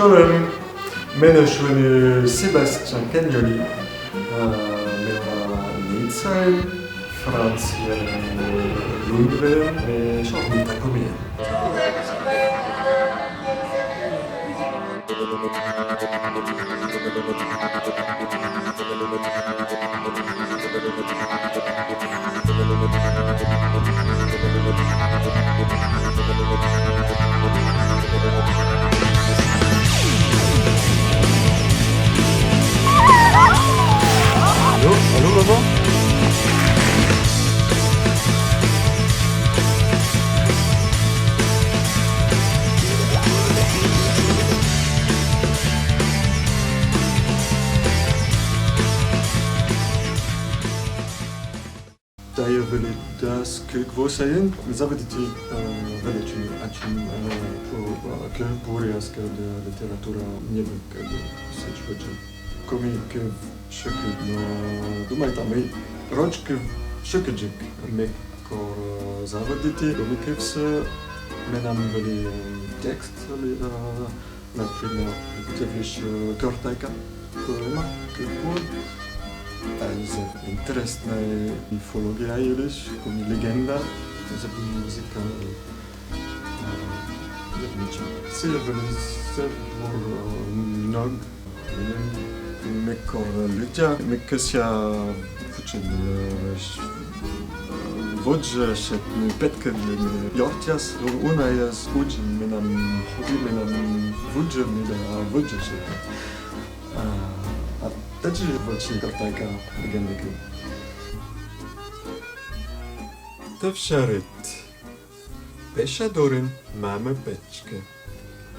Ciao, mene sono Sebastian Cagnoli, mena Nizza, Francia, Londra e Sornita Comia. Allô là-bas? Daher will ich das groß sein. Zavadi ti veličinu način Puriaska literatura njebka sečvača. Komik šekid no думай там и рочки шекиджик мекор заводити комикевс менам вели текст например ты видишь картайка поэма кипур за интересная мифология елиш коми легенда за музика Север много Mekor lucja, meksia fuchin vodja shet petke yortias unayas ujin menam hobi menam vodja mida vodja shet taji vodji kartaka legendeke Tavsharit Peshadorin mama pechke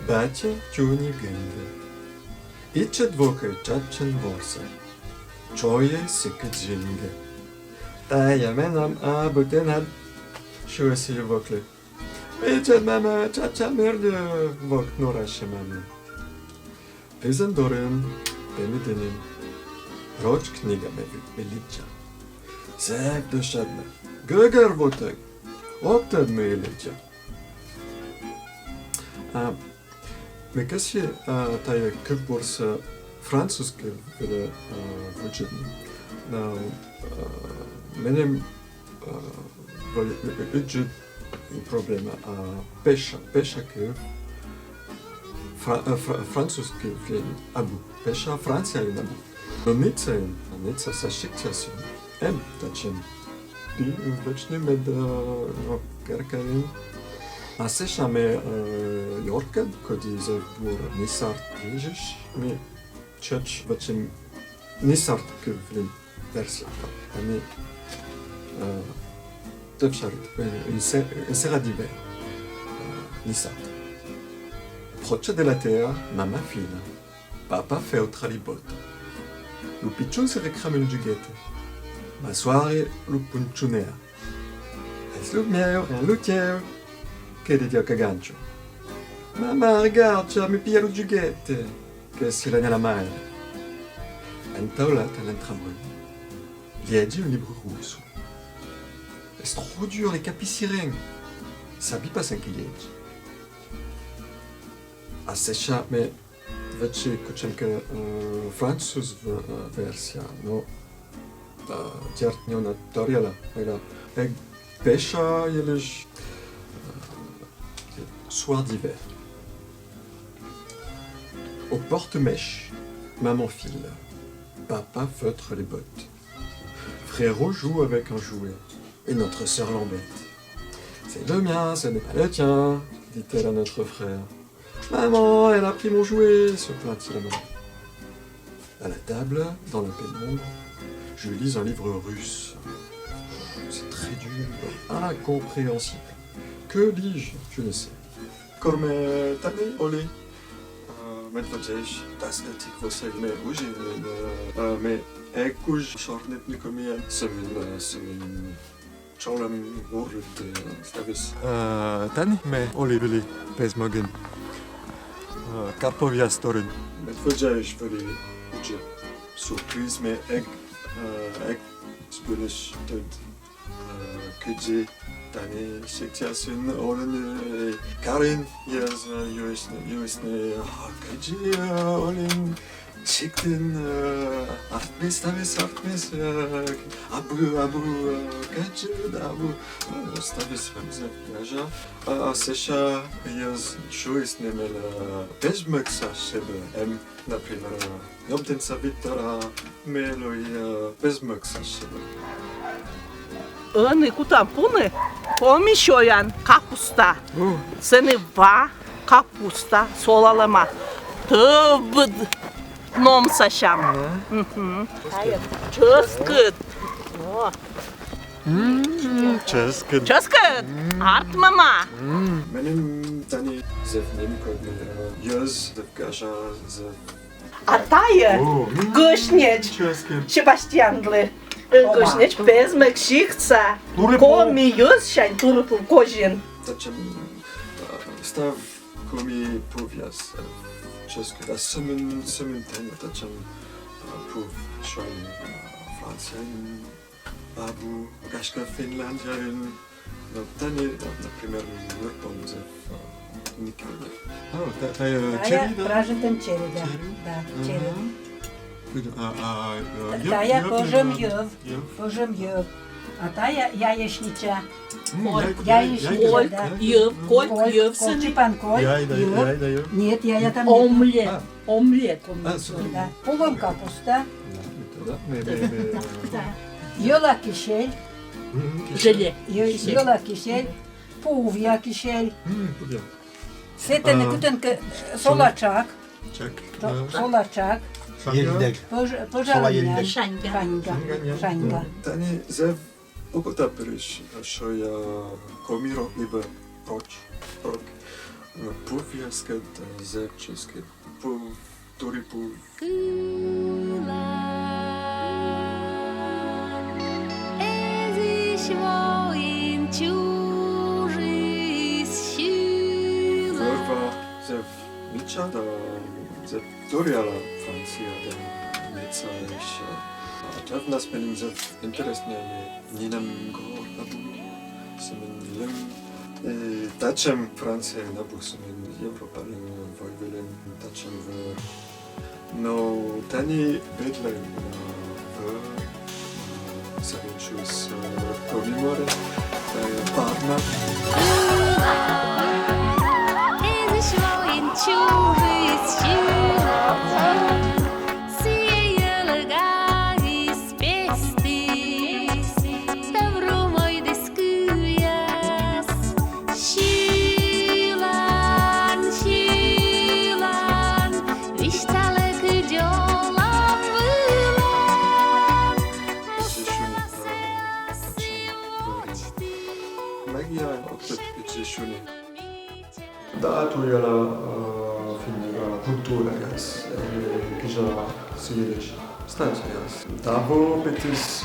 Batya tjuni gende Icze dvoke čačen vorsa, čoje sike džinge. Taja menam abutenad, šuje si vokle. Icze mama čača merde vok noraše mame. Pezandoren, pemidenim, roč knjiga me veliča. Zek došadne, göger votek, oktad me iliča. Mais qu'est-ce que tu as pour ça Français que le budget na menem budget problème à pêche que Français que vient abu pêche France est abu no Nizza ça situation tachem bi večni med kerkain A seša me Jorka, kod je za bor Nisart ježiš, mi čeč večem Nisart kevlin versija. A mi tevšarit, une sera d'hiver. Nisart. Proche de la terre, mamma fina. Papa fait au tralibot. Lupicciun se recrame une giughette. Ma soirée, lupunciunea. Es lup mieu, un lutier. Che di Dio cagancio. Mamma, regarde, mi pia le giughette. Che si la nella mano. Intaulata l'intramon. Liegi un libro russo. C'est trop dur, les capicirènes. Sabi pas un liegi. A secha, mais veci kuchenka Franzus versja, no. Tjertnjo na Toriela. Pesha jeliš Soir d'hiver. Aux porte-mèches, maman file. Papa feutre les bottes. Frérot joue avec un jouet. Et notre sœur l'embête. C'est le mien, ce n'est pas le tien, dit-elle à notre frère. Maman, elle a pris mon jouet, se plaint-il à maman. À la table, dans la pénombre, je lis un livre russe. C'est très dur, incompréhensible. Que lis-je? Je ne sais. Comme tami oli medvedjesh tasnetik vosay me uji me ekuj shornet nikomia semin cholem urlut stavis tani me oli veli pezmogen karpovia storin medvedjesh veli uji surprise me ek spilish tud Kıcı tane şekçasın olanı Karin yaz yüzüne Kıcı olin Çıktın artmis abu kaçı da bu stavis hamza yaja seşa yaz şu isnemela bezmeksa şebe em например yobden sabitara meloya bezmeksa şebe Ăni cu tampune, pomișoian, kapusta. Seni va, kapusta, solalama. Tăbăd, nom sașam. Çöskıt. Çeskın Çöskıt, art mama. Benim tane zevnim kodmela yaz zevkaşa zev Ataie, gâșneci. Çeskın Sebastianle. Gâșneci, bezmek, șichța. Comi, ius și-ai turupul cojin. Tačem stav komi povjas česky da semen tanya tačem pov šoj Francien babu gaška Finlandjarin no tanya например Lurpon zev Nikoli. Ta je čeri da? Pražetem čeri, da, čeri. A Tая пожем јов. А тая јајешнича. Јајешнича, да. Iuv, colp, iuv, Колчипан коль, јов. Нет, јаја там Omlet, omlet. да. Полом капуста, Da, јола кишель, Желе. јола кишель, пувја кишель. Сетен кутен солачак, Čak. солачак, Yelidek. пожалення. Шаньга. Шаньга. Tani zev ukotapirish šoja komiro libe proč. No puv jasket zev česket puv turi puv. Ez is moim чужий сила. Vrva zev niča da zev turiala Francija da neca iš. Čav nas menim zev interesne me ninam gor nabu semen lim. Tačem Francija nabu semen Evropalin vojvelin tačem v no tani bedle v Savinču s Komimore Parna. Ez is moim чужий сила. Сіяла із пести, Ставро мой дискуяс. Шилан, вішталек дьолам вилан. Magia opet Eceshuni. Da tu je la filmira kultura jas, kija sijeliš. Stanče jas. Davo petis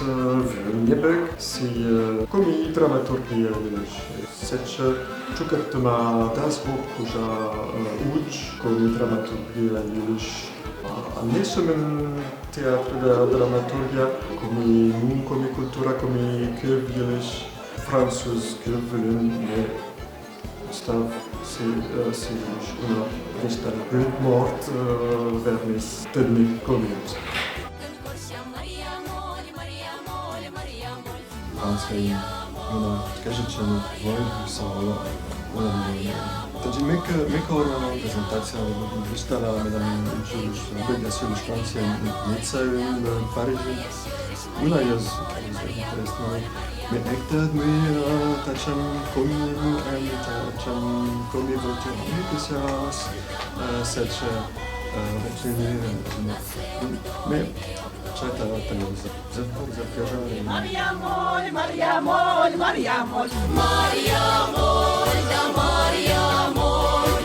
vjebek si komi dramaturgija vidiš. Seče čukartama das hop kuja uč komi dramaturgija vidiš. A ne semen teatru da dramaturgija komi kultura komi kjev vidiš. Francuz kjevelen med stav si una vista bildmort vernis tednik kommet. Francija ona kaže će mi vojnu sa Znači meka ona prezentacija vistala medan učiliš Belgija sjeliš Francija Nica in Pariži. Una je interesno. Men ektat med tačem komi tačem komi volte amikisjas seče večini me četa televizor za kažare Maria mol, Maria mol, Maria mol. Мар'я Моль, да Мар'я Моль.